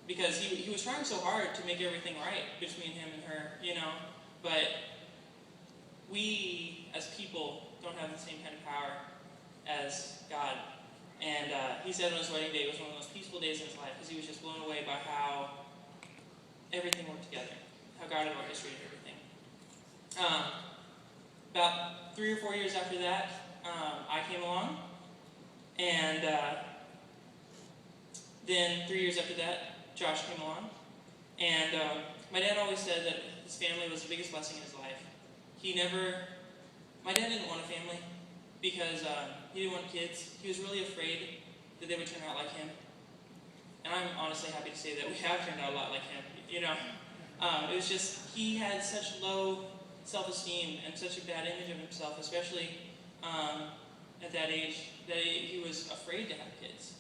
because he was trying so hard to make everything right between him and her, but we as people don't have the same kind of power as God. And he said on his wedding day it was one of the most peaceful days in his life because he was just blown away by how everything worked together, how God had orchestrated everything. About 3 or 4 years after that, I came along, and then 3 years after that, Josh came along, and my dad always said that his family was the biggest blessing in his life. My dad didn't want a family because he didn't want kids. He was really afraid that they would turn out like him, and I'm honestly happy to say that we have turned out a lot like him. It was just he had such low self-esteem and such a bad image of himself, especially at that age, that he was afraid to have kids.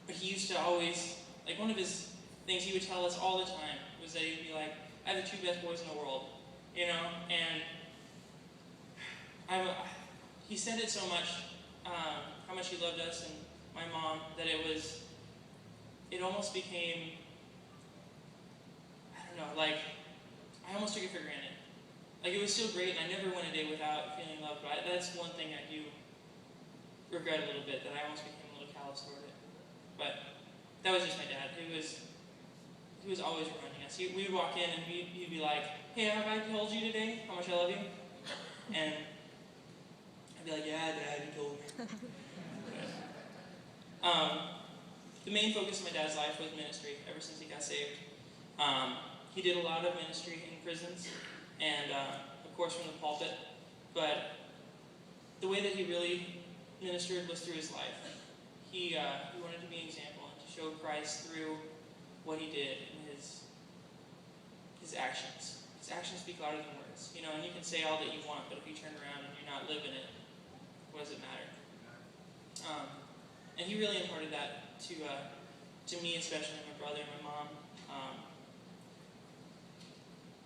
But he used to always, one of his things he would tell us all the time was that he'd be like, I have the 2 best boys in the world, and he said it so much, how much he loved us and my mom, that it almost became, I almost took it for granted. It was still great, and I never went a day without feeling loved, but that's one thing I do regret a little bit, that I almost became a little callous toward it. But that was just my dad. He was always reminding us. We would walk in, and he'd be like, hey, have I told you today how much I love you? And I'd be like, yeah, Dad, you told me. The main focus of my dad's life was ministry ever since he got saved. He did a lot of ministry in prisons, and of course from the pulpit, but the way that he really ministered was through his life. He wanted to be an example and to show Christ through what he did and his actions. His actions speak louder than words. And you can say all that you want, but if you turn around and you're not living it, what does it matter? And he really imparted that to me, especially my brother and my mom.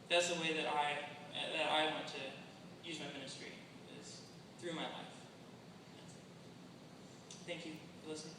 That's the way that I want to use my ministry, is through my life. Thank you for listening.